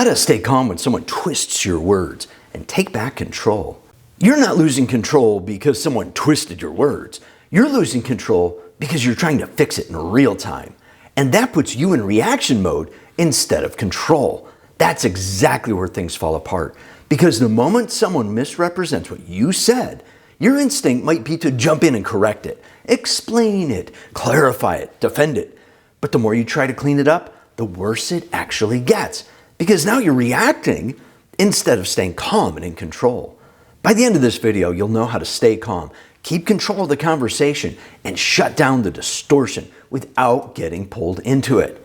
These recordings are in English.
How to stay calm when someone twists your words and take back control. You're not losing control because someone twisted your words. You're losing control because you're trying to fix it in real time. And that puts you in reaction mode instead of control. That's exactly where things fall apart. Because the moment someone misrepresents what you said, your instinct might be to jump in and correct it, explain it, clarify it, defend it. But the more you try to clean it up, the worse it actually gets. Because now you're reacting instead of staying calm and in control. By the end of this video, you'll know how to stay calm, keep control of the conversation, and shut down the distortion without getting pulled into it.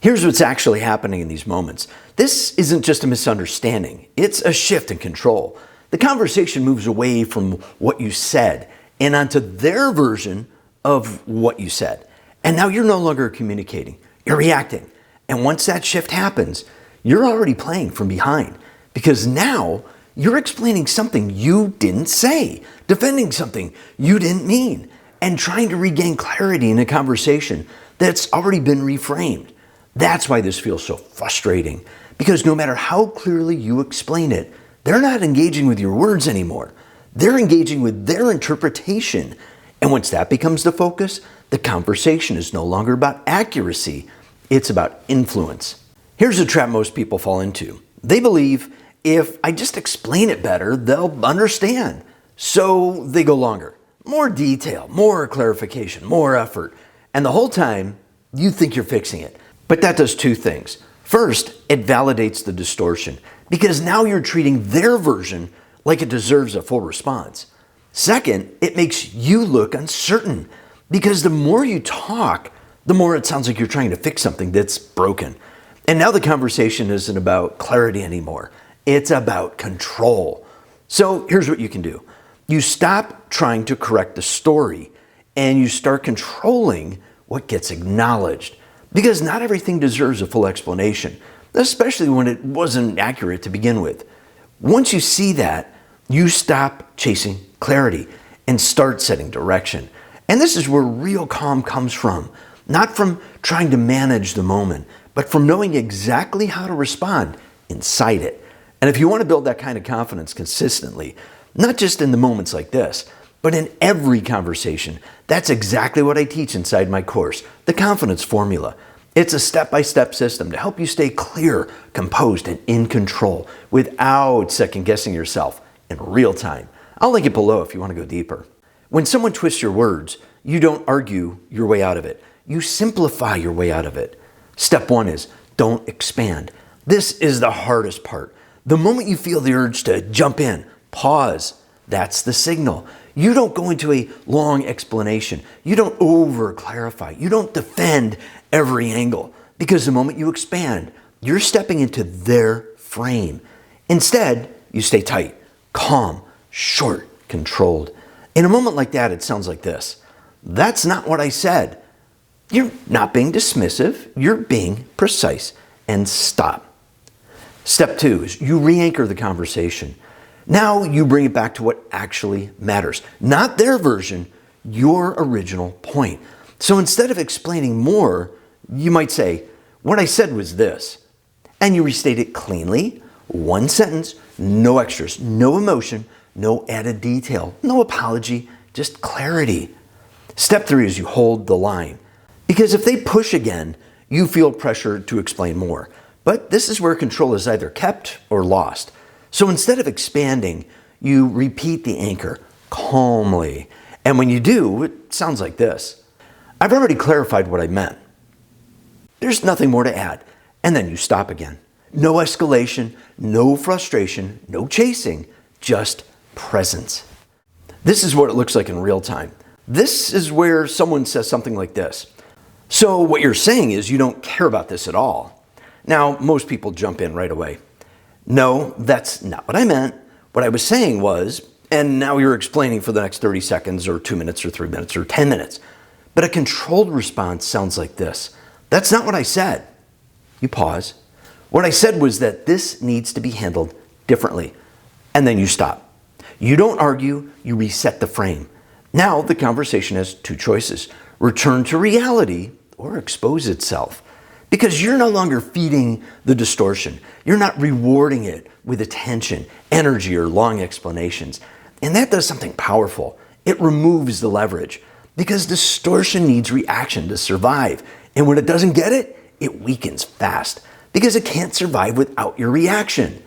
Here's what's actually happening in these moments. This isn't just a misunderstanding, it's a shift in control. The conversation moves away from what you said and onto their version of what you said. And now you're no longer communicating, you're reacting. And once that shift happens, you're already playing from behind, because now you're explaining something you didn't say, defending something you didn't mean, and trying to regain clarity in a conversation that's already been reframed. That's why this feels so frustrating, because no matter how clearly you explain it, they're not engaging with your words anymore. They're engaging with their interpretation. And once that becomes the focus, the conversation is no longer about accuracy, it's about influence. Here's a trap most people fall into. They believe if I just explain it better, they'll understand. So they go longer. More detail, more clarification, more effort. And the whole time, you think you're fixing it. But that does two things. First, it validates the distortion, because now you're treating their version like it deserves a full response. Second, it makes you look uncertain, because the more you talk, the more it sounds like you're trying to fix something that's broken. And now the conversation isn't about clarity anymore. It's about control. So here's what you can do. You stop trying to correct the story and you start controlling what gets acknowledged. Because not everything deserves a full explanation, especially when it wasn't accurate to begin with. Once you see that, you stop chasing clarity and start setting direction. And this is where real calm comes from. Not from trying to manage the moment, but from knowing exactly how to respond inside it. And if you want to build that kind of confidence consistently, not just in the moments like this, but in every conversation, that's exactly what I teach inside my course, the Confidence Formula. It's a step-by-step system to help you stay clear, composed, and in control without second-guessing yourself in real time. I'll link it below if you want to go deeper. When someone twists your words, you don't argue your way out of it. You simplify your way out of it. Step one is don't expand. This is the hardest part. The moment you feel the urge to jump in, pause. That's the signal. You don't go into a long explanation. You don't over-clarify. You don't defend every angle, because the moment you expand, you're stepping into their frame. Instead, you stay tight, calm, short, controlled. In a moment like that, it sounds like this. That's not what I said. You're not being dismissive, you're being precise, and stop. Step two is you re-anchor the conversation. Now you bring it back to what actually matters, not their version, your original point. So instead of explaining more, you might say, what I said was this, and you restate it cleanly, one sentence, no extras, no emotion, no added detail, no apology, just clarity. Step three is you hold the line. Because if they push again, you feel pressure to explain more. But this is where control is either kept or lost. So instead of expanding, you repeat the anchor calmly. And when you do, it sounds like this. I've already clarified what I meant. There's nothing more to add. And then you stop again. No escalation, no frustration, no chasing, just presence. This is what it looks like in real time. This is where someone says something like this. So what you're saying is you don't care about this at all. Now, most people jump in right away. No, that's not what I meant. What I was saying was, and now you're explaining for the next 30 seconds or 2 minutes or 3 minutes or 10 minutes. But a controlled response sounds like this. That's not what I said. You pause. What I said was that this needs to be handled differently. And then you stop. You don't argue, you reset the frame. Now the conversation has two choices. Return to reality or expose itself. Because you're no longer feeding the distortion. You're not rewarding it with attention, energy, or long explanations. And that does something powerful. It removes the leverage. Because distortion needs reaction to survive. And when it doesn't get it, it weakens fast. Because it can't survive without your reaction.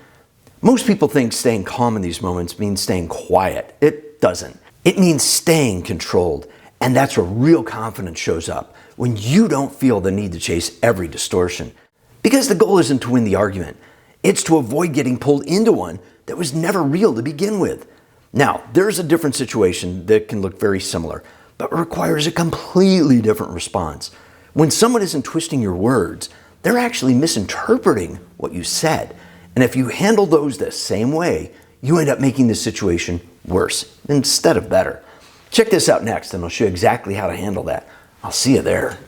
Most people think staying calm in these moments means staying quiet. It doesn't. It means staying controlled. And that's where real confidence shows up, when you don't feel the need to chase every distortion. Because the goal isn't to win the argument. It's to avoid getting pulled into one that was never real to begin with. Now, there's a different situation that can look very similar, but requires a completely different response. When someone isn't twisting your words, they're actually misinterpreting what you said. And if you handle those the same way, you end up making the situation worse instead of better. Check this out next, and I'll show you exactly how to handle that. I'll see you there.